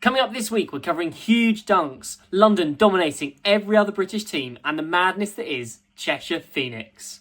Coming up this week, we're covering huge dunks, London dominating every other British team, and the madness that is Cheshire Phoenix.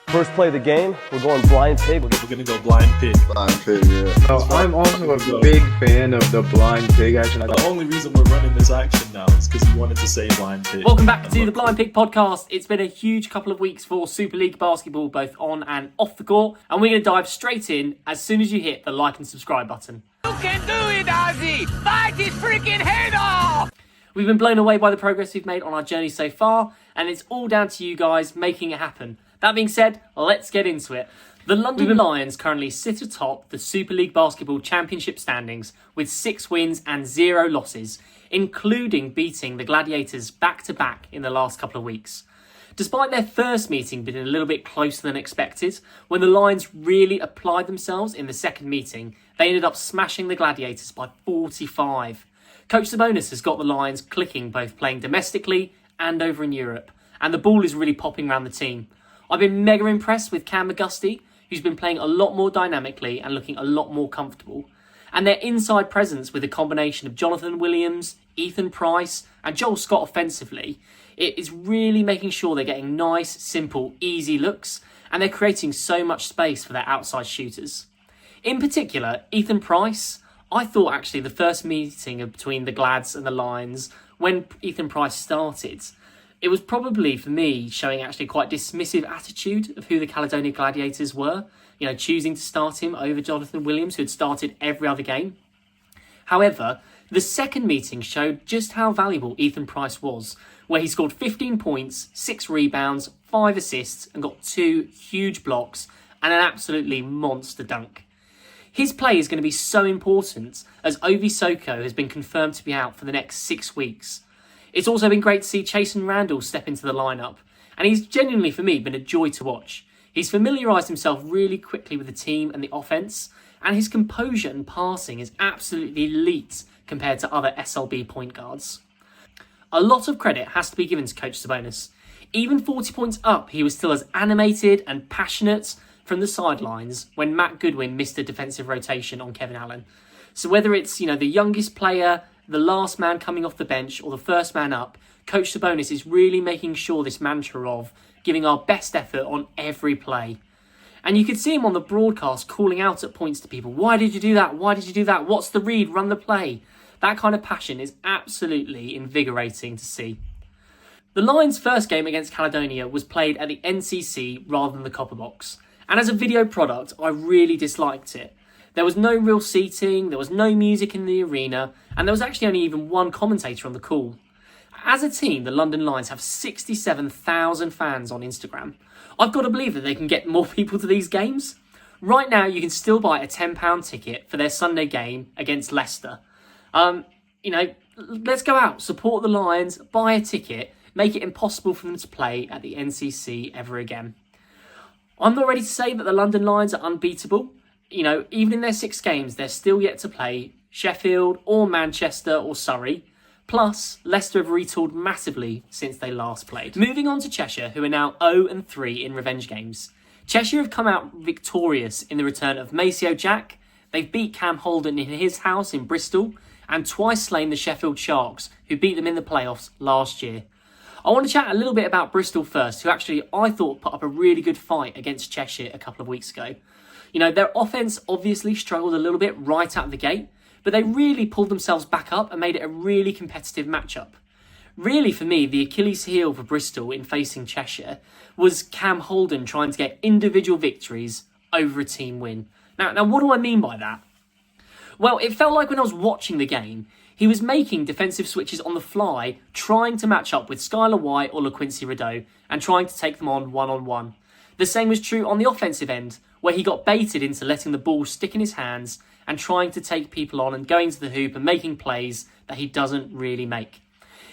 First play of the game, we're going blind pig. We're going to go blind pig. Blind pig, yeah. So I'm also a big fan of the blind pig action. The only reason we're running this action now is because we wanted to say blind pig. Welcome back to the Blind Pig podcast. It's been a huge couple of weeks for Super League basketball, both on and off the court, and we're going to dive straight in as soon as you hit the like and subscribe button. You can do it, Ozzy! Fight his freaking head off! We've been blown away by the progress we've made on our journey so far, and it's all down to you guys making it happen. That being said, let's get into it. The London Lions currently sit atop the Super League Basketball Championship standings with 6 wins and 0 losses, including beating the Gladiators back-to-back in the last couple of weeks. Despite their first meeting being a little bit closer than expected, when the Lions really applied themselves in the second meeting, they ended up smashing the Gladiators by 45. Coach Sabonis has got the Lions clicking, both playing domestically and over in Europe, and the ball is really popping around the team. I've been mega impressed with Cam McGusty, who's been playing a lot more dynamically and looking a lot more comfortable. And their inside presence with a combination of Jonathan Williams, Ethan Price and Joel Scott offensively, it is really making sure they're getting nice, simple, easy looks, and they're creating so much space for their outside shooters. In particular, Ethan Price, I thought actually the first meeting between the Glads and the Lions, when Ethan Price started, it was probably, for me, showing actually quite dismissive attitude of who the Caledonia Gladiators were, choosing to start him over Jonathan Williams, who had started every other game. However, the second meeting showed just how valuable Ethan Price was, where he scored 15 points, 6 rebounds, 5 assists, and got 2 huge blocks and an absolutely monster dunk. His play is going to be so important as Ovi Soko has been confirmed to be out for the next 6 weeks. It's also been great to see Chasen Randall step into the lineup, and he's genuinely, for me, been a joy to watch. He's familiarised himself really quickly with the team and the offence, and his composure and passing is absolutely elite compared to other SLB point guards. A lot of credit has to be given to Coach Sabonis. Even 40 points up, he was still as animated and passionate from the sidelines when Matt Goodwin missed a defensive rotation on Kevin Allen. So whether it's, the youngest player, the last man coming off the bench, or the first man up, Coach Sabonis is really making sure this mantra of giving our best effort on every play. And you could see him on the broadcast calling out at points to people. Why did you do that? Why did you do that? What's the read? Run the play. That kind of passion is absolutely invigorating to see. The Lions' first game against Caledonia was played at the NCC rather than the Copper Box. And as a video product, I really disliked it. There was no real seating, there was no music in the arena, and there was actually only even one commentator on the call. As a team, the London Lions have 67,000 fans on Instagram. I've got to believe that they can get more people to these games. Right now, you can still buy a £10 ticket for their Sunday game against Leicester. Let's go out, support the Lions, buy a ticket, make it impossible for them to play at the NCC ever again. I'm not ready to say that the London Lions are unbeatable. Even in their 6 games, they're still yet to play Sheffield or Manchester or Surrey. Plus, Leicester have retooled massively since they last played. Moving on to Cheshire, who are now 0-3 in revenge games. Cheshire have come out victorious in the return of Maceo Jack. They've beat Cam Holden in his house in Bristol and twice slain the Sheffield Sharks, who beat them in the playoffs last year. I want to chat a little bit about Bristol first, who actually I thought put up a really good fight against Cheshire a couple of weeks ago. Their offence obviously struggled a little bit right out of the gate, but they really pulled themselves back up and made it a really competitive matchup. Really, for me, the Achilles heel for Bristol in facing Cheshire was Cam Holden trying to get individual victories over a team win. Now, what do I mean by that? Well, it felt like when I was watching the game, he was making defensive switches on the fly, trying to match up with Skylar White or LaQuincy Rideau, and trying to take them on one-on-one. The same was true on the offensive end, where he got baited into letting the ball stick in his hands and trying to take people on and going to the hoop and making plays that he doesn't really make.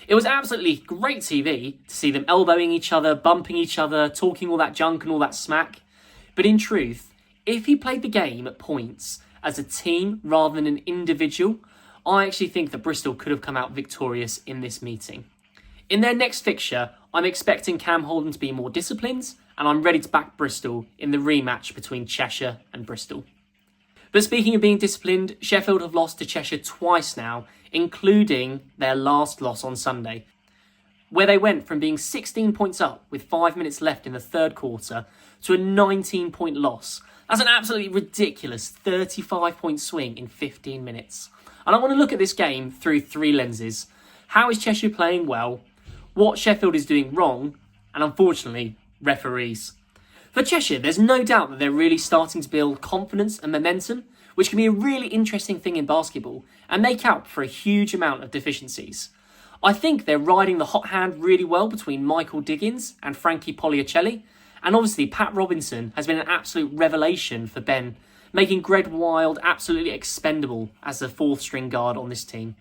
It was absolutely great TV to see them elbowing each other, bumping each other, talking all that junk and all that smack. But in truth, if he played the game at points as a team rather than an individual, I actually think that Bristol could have come out victorious in this meeting. In their next fixture, I'm expecting Cam Holden to be more disciplined, and I'm ready to back Bristol in the rematch between Cheshire and Bristol. But speaking of being disciplined, Sheffield have lost to Cheshire twice now, including their last loss on Sunday, where they went from being 16 points up with 5 minutes left in the third quarter to a 19-point loss. That's an absolutely ridiculous 35-point swing in 15 minutes. And I want to look at this game through 3 lenses. How is Cheshire playing well? What Sheffield is doing wrong? And unfortunately, referees. For Cheshire, there's no doubt that they're really starting to build confidence and momentum, which can be a really interesting thing in basketball and make up for a huge amount of deficiencies. I think they're riding the hot hand really well between Michael Diggins and Frankie Poliacelli, and obviously Pat Robinson has been an absolute revelation for Ben, making Greg Wild absolutely expendable as the 4th string guard on this team.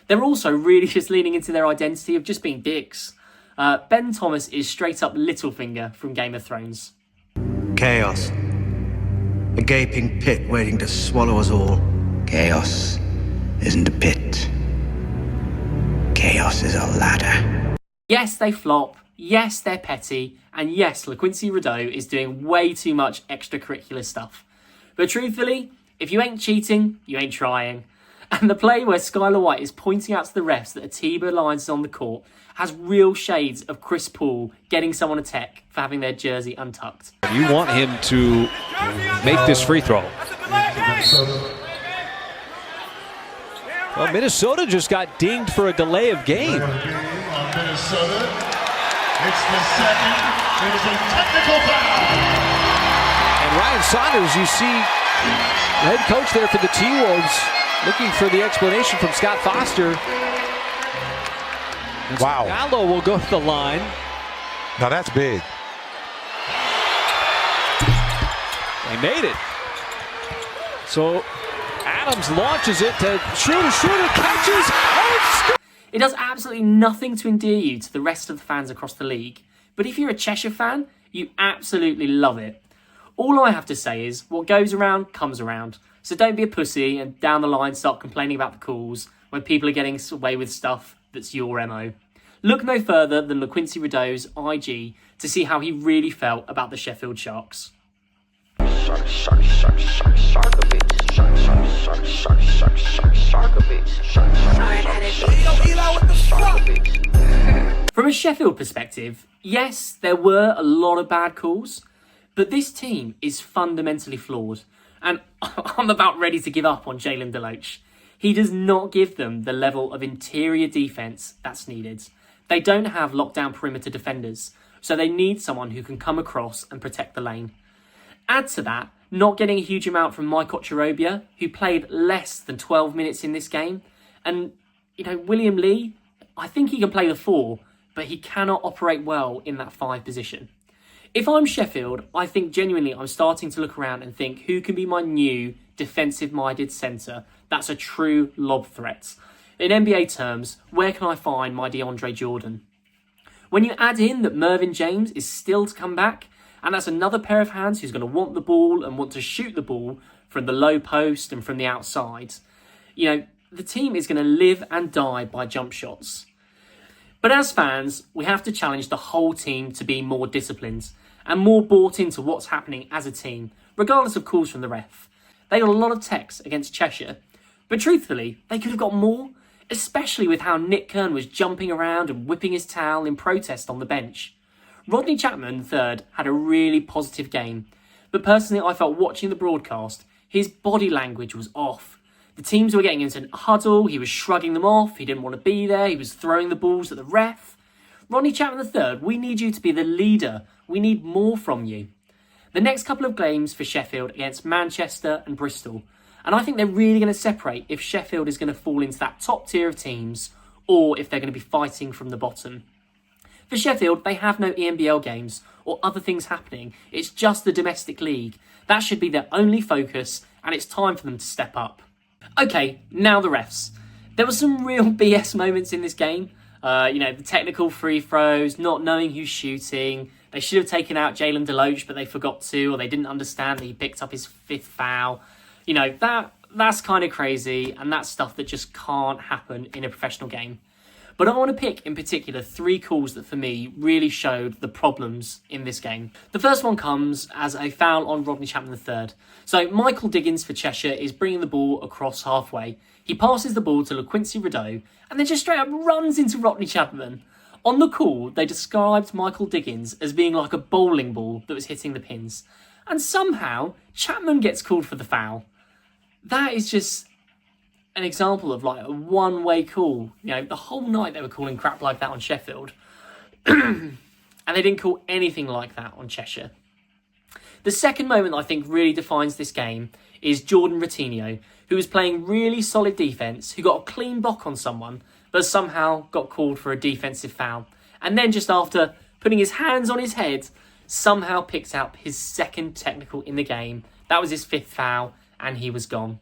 They're also really just leaning into their identity of just being dicks. Ben Thomas is straight up Littlefinger from Game of Thrones. Chaos. A gaping pit waiting to swallow us all. Chaos isn't a pit. Chaos is a ladder. Yes, they flop. Yes, they're petty. And yes, LaQuincy Rideau is doing way too much extracurricular stuff. But truthfully, if you ain't cheating, you ain't trying. And the play where Skylar White is pointing out to the refs that Atiba Lyons is on the court has real shades of Chris Paul getting someone a tech for having their jersey untucked. You want him to make this free throw. Well, Minnesota just got dinged for a delay of game. Minnesota. It's the second. It is a technical foul. And Ryan Saunders, you see, the head coach there for the T-Wolves, looking for the explanation from Scott Foster. And wow. Gallo will go to the line. Now that's big. They made it. So Adams launches it to shooter, catches, and It does absolutely nothing to endear you to the rest of the fans across the league. But if you're a Cheshire fan, you absolutely love it. All I have to say is, what goes around comes around. So don't be a pussy and down the line start complaining about the calls when people are getting away with stuff that's your MO. Look no further than LaQuincy Rideau's IG to see how he really felt about the Sheffield Sharks. From a Sheffield perspective, yes, there were a lot of bad calls, but this team is fundamentally flawed. And I'm about ready to give up on Jalen Deloach. He does not give them the level of interior defence that's needed. They don't have lockdown perimeter defenders, so they need someone who can come across and protect the lane. Add to that, not getting a huge amount from Mike Ocharobia, who played less than 12 minutes in this game. And, William Lee, I think he can play the 4, but he cannot operate well in that 5 position. If I'm Sheffield, I think genuinely I'm starting to look around and think who can be my new defensive-minded centre that's a true lob threat. In NBA terms, where can I find my DeAndre Jordan? When you add in that Mervyn James is still to come back, and that's another pair of hands who's going to want the ball and want to shoot the ball from the low post and from the outside, the team is going to live and die by jump shots. But as fans, we have to challenge the whole team to be more disciplined and more bought into what's happening as a team, regardless of calls from the ref. They got a lot of techs against Cheshire, but truthfully, they could have got more, especially with how Nick Kern was jumping around and whipping his towel in protest on the bench. Rodney Chapman III had a really positive game, but personally I felt watching the broadcast, his body language was off. The teams were getting into a huddle, he was shrugging them off, he didn't want to be there, he was throwing the balls at the ref. Rodney Chapman III, we need you to be the leader. We need more from you. The next couple of games for Sheffield against Manchester and Bristol, and I think they're really going to separate if Sheffield is going to fall into that top tier of teams or if they're going to be fighting from the bottom. For Sheffield, they have no ENBL games or other things happening. It's just the domestic league. That should be their only focus, and it's time for them to step up. Okay, now the refs. There were some real BS moments in this game. The technical free throws, not knowing who's shooting. They should have taken out Jalen Deloach, but they forgot to, or they didn't understand that he picked up his 5th foul. That's kind of crazy, and that's stuff that just can't happen in a professional game. But I want to pick in particular 3 calls that for me really showed the problems in this game. The first one comes as a foul on Rodney Chapman III. So Michael Diggins for Cheshire is bringing the ball across halfway. He passes the ball to LaQuincy Rideau and then just straight up runs into Rodney Chapman. On the call, they described Michael Diggins as being like a bowling ball that was hitting the pins. And somehow, Chapman gets called for the foul. That is just an example of like a one-way call. You know, the whole night they were calling crap like that on Sheffield. And they didn't call anything like that on Cheshire. The second moment that I think really defines this game is Jordan Ratinho, who was playing really solid defence, who got a clean block on someone, but somehow got called for a defensive foul. And then just after putting his hands on his head, somehow picked up his second technical in the game. That was his 5th foul, and he was gone.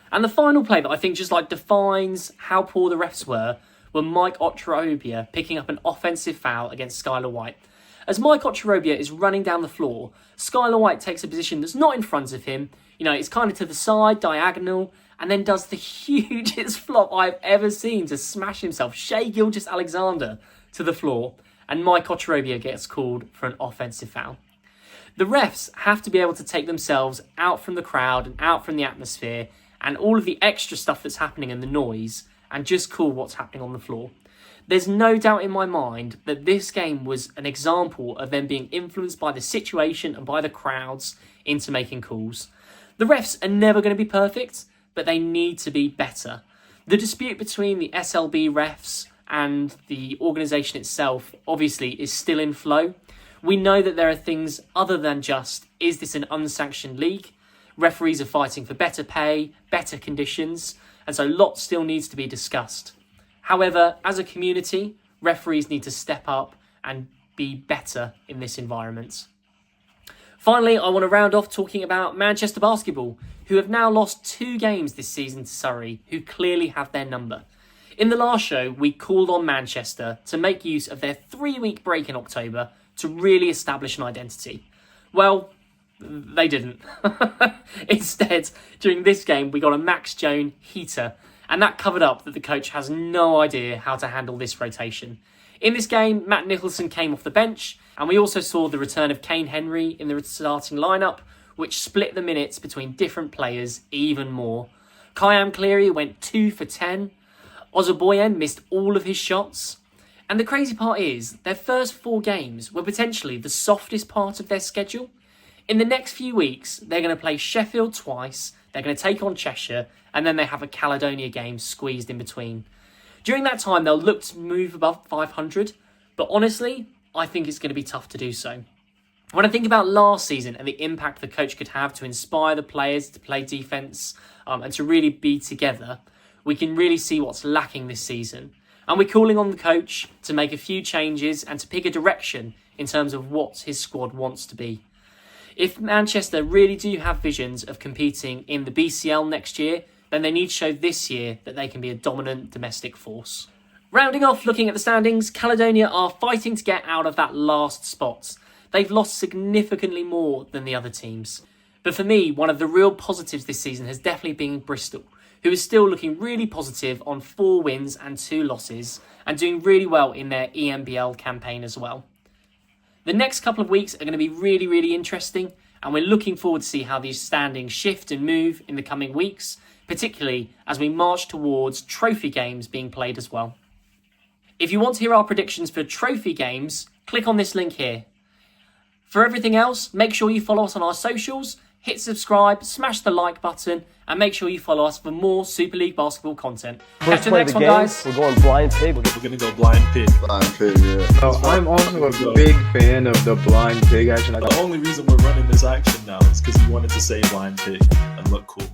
And the final play that I think just like defines how poor the refs were Mike Ocherobia picking up an offensive foul against Skylar White. As Mike Ocherobia is running down the floor, Skylar White takes a position that's not in front of him. You know, it's kind of to the side, diagonal, and then does the hugest flop I've ever seen to smash himself, Shai Gilgeous-Alexander, to the floor. And Mike Ocherobia gets called for an offensive foul. The refs have to be able to take themselves out from the crowd and out from the atmosphere and all of the extra stuff that's happening and the noise and just call what's happening on the floor. There's no doubt in my mind that this game was an example of them being influenced by the situation and by the crowds into making calls. The refs are never going to be perfect, but they need to be better. The dispute between the SLB refs and the organisation itself obviously is still in flow. We know that there are things other than just, is this an unsanctioned league? Referees are fighting for better pay, better conditions, and so lots still needs to be discussed. However, as a community, referees need to step up and be better in this environment. Finally, I want to round off talking about Manchester Basketball, who have now lost 2 games this season to Surrey, who clearly have their number. In the last show, we called on Manchester to make use of their 3-week break in October to really establish an identity. Well, they didn't. Instead, during this game, we got a Max Jones heater, and that covered up that the coach has no idea how to handle this rotation. In this game, Matt Nicholson came off the bench, and we also saw the return of Kane Henry in the starting lineup, which split the minutes between different players even more. Kayam Cleary went 2 for 10. Ozoboyen missed all of his shots. And the crazy part is, their first 4 games were potentially the softest part of their schedule. In the next few weeks, they're going to play Sheffield twice, they're going to take on Cheshire, and then they have a Caledonia game squeezed in between. During that time, they'll look to move above 500, but honestly, I think it's going to be tough to do so. When I think about last season and the impact the coach could have to inspire the players to play defence and to really be together, we can really see what's lacking this season. And we're calling on the coach to make a few changes and to pick a direction in terms of what his squad wants to be. If Manchester really do have visions of competing in the BCL next year, then they need to show this year that they can be a dominant domestic force. Rounding off, looking at the standings, Caledonia are fighting to get out of that last spot. They've lost significantly more than the other teams. But for me, one of the real positives this season has definitely been Bristol, who is still looking really positive on 4 wins and 2 losses and doing really well in their EMBL campaign as well. The next couple of weeks are going to be really, really interesting, and we're looking forward to see how these standings shift and move in the coming weeks, particularly as we march towards trophy games being played as well. If you want to hear our predictions for trophy games, click on this link here. For everything else, make sure you follow us on our socials, hit subscribe, smash the like button, and make sure you follow us for more Super League basketball content. First Catch you play in the of next the one, game, guys. we're going blind pig. We're going to go blind pig. Blind pig, yeah. So I'm also a big fan of the blind pig action. The only reason we're running this action now is because we wanted to say blind pig and look cool.